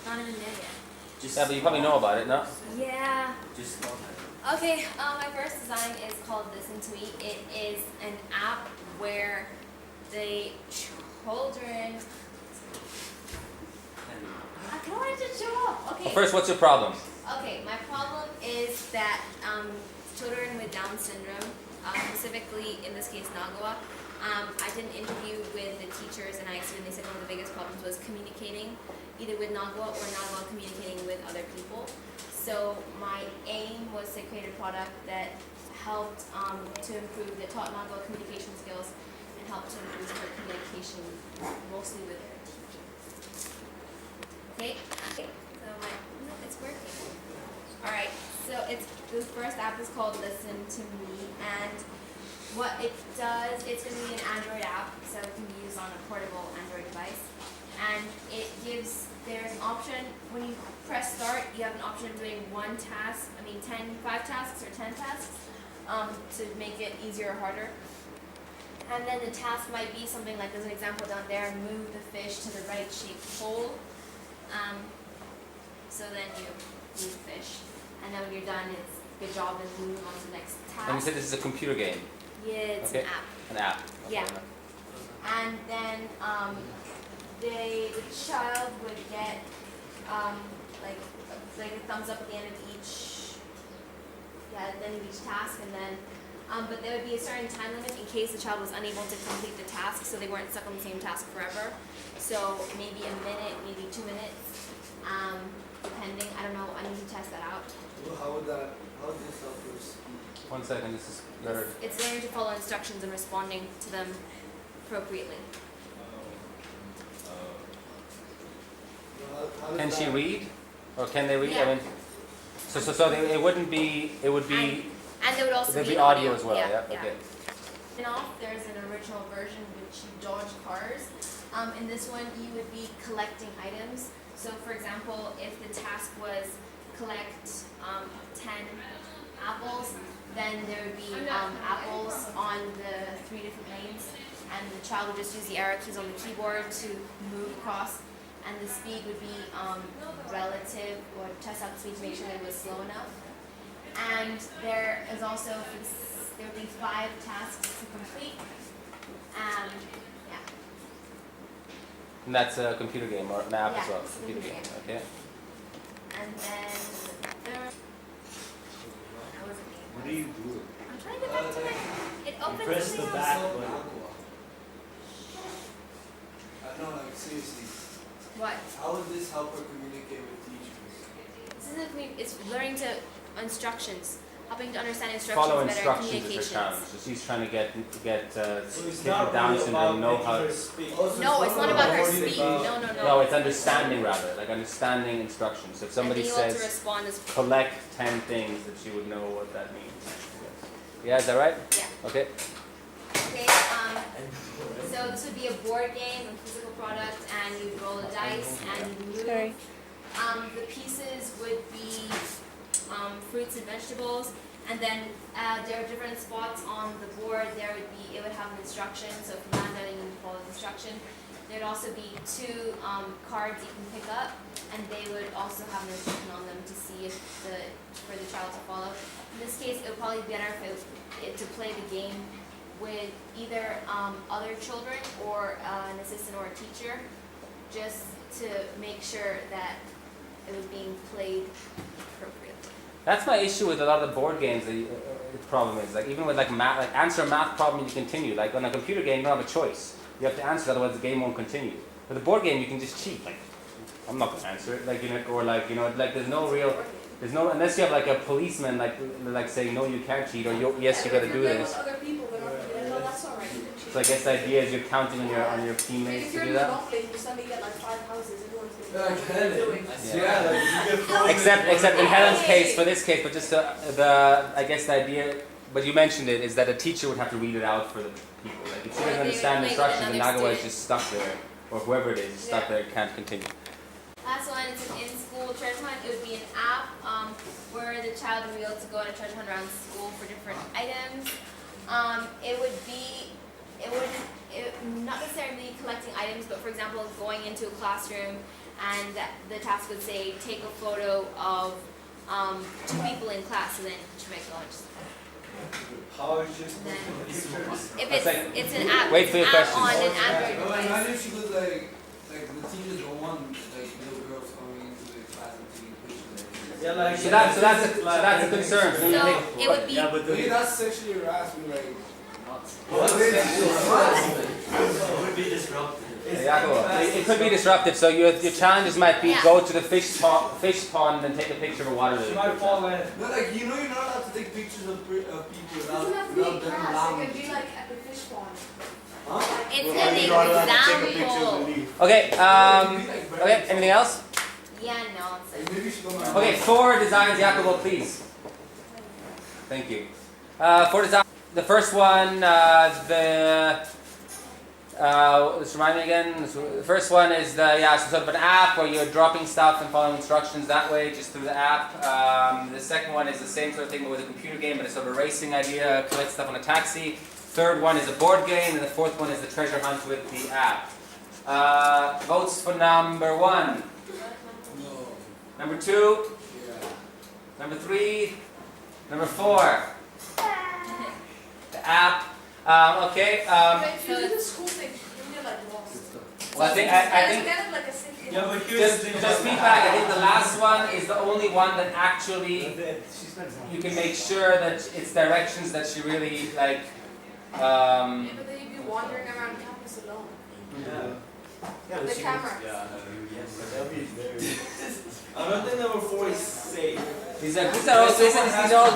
Not even there yet. Yeah, but you probably know about it, no? Yeah. Just Okay, my first design is called Listen to Me. It is an app where the children. I kind of wanted to show off. Okay. Well, first, what's your problem? Okay, my problem is that children with Down syndrome, specifically in this case Nagawa, I did an interview with the teachers and I explained, they said one of the biggest problems was communicating, either with Nagawa or Nagawa communicating with other people. So my aim was to create a product that helped to improve, that taught Nagawa communication skills and helped to improve their communication mostly with their teachers. Okay, so it's working. Alright, so the first app is called Listen to Me, and what it does, it's going to be an Android app, so it can be used on a portable Android device. And there's an option, when you press start, you have an option of doing 5 tasks or 10 tasks to make it easier or harder. And then the task might be something like, there's an example down there, move the fish to the right shaped hole. So then you move the fish. And then when you're done, it's good job and move on to the next task. And you said this is a computer game? Yeah, it's okay. an app. An app. Okay. Yeah. And then the child would get like a thumbs up at the end of each task, and then but there would be a certain time limit in case the child was unable to complete the task, so they weren't stuck on the same task forever. So maybe a minute, maybe 2 minutes, depending. I don't know. I need to test that out. well, how would this help us? 1 second, this is better. It's learning to follow instructions and responding to them appropriately. Can she read? Or can they read? Yeah. I mean, it wouldn't be, it would be, And there would also there'd be be audio as well, yeah? Yeah. Okay. And off, there's an original version which you dodge cars. In this one, you would be collecting items. So, for example, if the task was collect 10 apples, then there would be apples on the 3 different lanes, and the child would just use the arrow keys on the keyboard to move across, and the speed would be relative, or test out the speed to make sure that it was slow enough. And there is also, there would be 5 tasks to complete. Yeah. And that's a computer game or an app Yeah, as well? it's a Computer computer game, okay. And then there. That was a game. What do you do? I'm trying to get back to it. It opens press the something back else. button. No, like seriously, What? how would this help her communicate with teachers? This is it's learning to instructions, helping to understand instructions Follow better, instructions is her communications. challenge. So she's trying to get So kids it's with not Down really syndrome know about how. making her speak. No, it's not about her It's speed. about- No. No, it's understanding rather, like understanding instructions. If somebody and being able to says respond is collect 10 things, that she would know what that means. Yeah, is that right? yeah. Okay. Okay. So this would be a board game, a physical product, and you roll the dice and you move. Sorry. The pieces would be fruits and vegetables, and then there are different spots on the board. It would have an instruction. So if you land on it, you can follow the instruction. There would also be 2 cards you can pick up, and they would also have an instruction on them to see if for the child to follow. In this case, it would probably be better to play the game with either other children or an assistant or a teacher, just to make sure that it was being played appropriately. That's my issue with a lot of the board games. The problem is, like even with like math, like answer a math problem, you continue. Like on a computer game, you don't have a choice. You have to answer, otherwise the game won't continue. With a board game, you can just cheat. Like I'm not going to answer it. Like or like like there's no unless you have like a policeman like saying no, you can't cheat, or yes, you got to do this. Other people, but no, that's all right. So I guess the idea is you're counting on your teammates If to you're do in the that. Monopoly, you suddenly get like 5 houses, everyone's going to Like know what they're Hellen. doing. Yeah, like you get thrown Except in Helen's case, for this case, but just I guess the idea, but you mentioned it, is that a teacher would have to read it out for the people. Like if she Or doesn't they understand would the play with instructions, then another Nagawa is student. just stuck there, or whoever it is stuck there, can't continue. Last one is an in-school treasure hunt. It would be an app where the child would be able to go on a treasure hunt around school for different items. It would not necessarily collecting items, but for example, going into a classroom and the task would say take a photo of 2 people in class, and then she might go and just. How is just Then- pictures? If That's like- it's an app, Wait for your app questions. on an No, Android device. imagine if she could like the teachers don't want like little girls coming into the class and taking pictures. Yeah, like So that's a concern. So you So take- it would be. Yeah, but Maybe that's sexually harassment, like. it would be disruptive. Yeah, it could be disruptive. So your challenges might be Yeah. go to the fish pond and take a picture of a water lily. She might fall in. No, like you're not allowed to take pictures of people without Doesn't have to be without in them class, allowing it could you. be like at the fish pond. Huh? It's Well, an you're not allowed to take a picture example. of the leaf. Okay. It could be, like, very Okay. Anything else? Yeah, no, it's Like, maybe you should go back. Okay. 4 designs, Jacobo, please. Thank you. 4 designs. The first one, let's remind me again. So the first one is some sort of an app where you're dropping stuff and following instructions that way, just through the app. The second one is the same sort of thing but with a computer game, but it's sort of a racing idea, collect stuff on a taxi. Third one is a board game, and the fourth one is the treasure hunt with the app. Votes for number 1, No. number 2, Yeah. number 3, number 4. The app. Okay. But if you do the school thing, then you're like lost. Well, I think Get it like a safety. Yeah, but here's just the thing. just feedback. I think the last one is the only one that actually you can make sure that it's directions that she really like. Yeah, but then you'd be wandering around campus alone. Yeah. The camera. That'd be very. I don't think number 4 is safe. These are all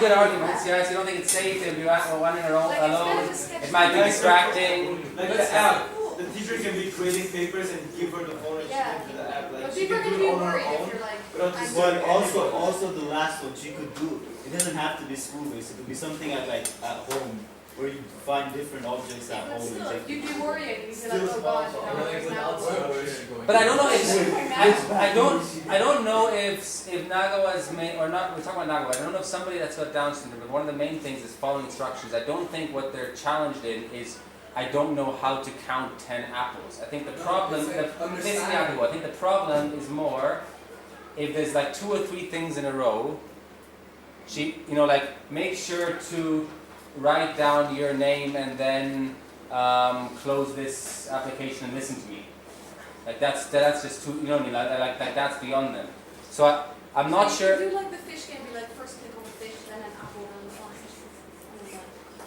good arguments. Yes, you don't think it's safe if you're wandering alone. Like, it's better to sketch It might be Like, distracting. Like the app, the teacher can be creating papers and give her the phone and she Yeah. can do the app. Like But she people are can gonna do be it on her worried if own. you're like. But I'm But doing also the last one she could do. It doesn't have to be school based. It could be something at home where you find different objects at But home. still, and take you'd be worrying. You'd be Still like, oh god, small. now But I don't know if it's I don't know if Nagawa's main or not. We're talking about Nagawa. I don't know if somebody that's got Down syndrome. But one of the main things is following instructions. I don't think what they're challenged in is. I don't know how to count 10 apples. I think the problem. it's like understanding. I think the problem is more if there's like 2 or 3 things in a row. She, like make sure to write down your name and then close this application and listen to me. Like that's just too, you know what I mean? Like that's beyond them. So I'm not You sure. could do like the fish game, be like first click on the fish, then an apple, then the orange.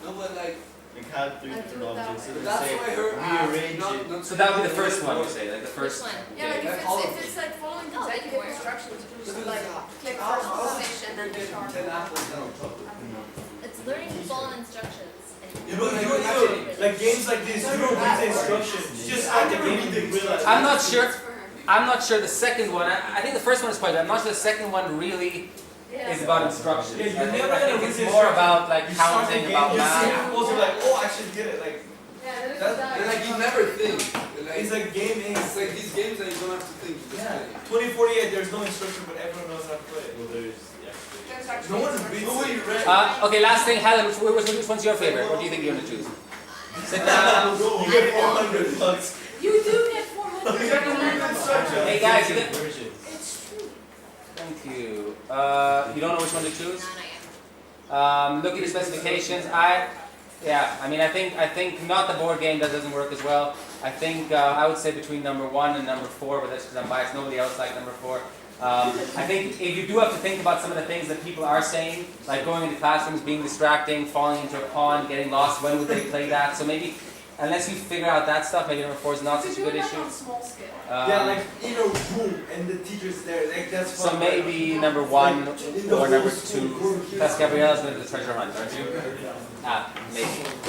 No, but like Like have 3 I do different it that objects. way. and that's say, why her rearrange not, it. not So that would be the first one you say, like the first. Which one? Yeah, like Okay. if it's like following Oh, they can consecutive work. instructions, you This just is like click first on the fish and then the shark. 10 apples down. It's learning to follow instructions. You know, like games like this, you don't read the instructions. You just start the game and you realize. I'm not sure. For her. I'm not sure the second one. I think the first one is quite good. I'm not sure the second one really Yeah. is about instructions. Yeah, you're I think, never I gonna think read it's the more instructions. about like You start the counting, game, about you see math. apples, you're like, oh, I should get it. Like, Yeah, there's That- that. And like you never think. it's like game is. It's like these games that you don't have to think. You just play. 2048, there's no instruction, but everyone knows how to play. Well, there's There's actually No one instructions. nobody read. Okay, last thing, Helen. Which one's your favorite? What do you think you're gonna choose? Sit down. You get 400 bucks. You do get 400. You gotta read the instructions. Hey guys, you get. versions. It's true. Thank you. You don't know which one to choose? No, not yet. Look at the specifications. I think not the board game that doesn't work as well. I think I would say between number 1 and number 4, but that's because I'm biased. Nobody else liked number 4. I think if you do have to think about some of the things that people are saying, like going into classrooms, being distracting, falling into a pond, getting lost, when would they play that? So maybe, unless you figure out that stuff, maybe number 4 is not You such a do good it like issue. on small scale. Yeah, like in a room and the teacher's there. Like that's So fun. maybe number 1 or number 2. That's Gabriella's going to the treasure hunt, aren't you? Maybe.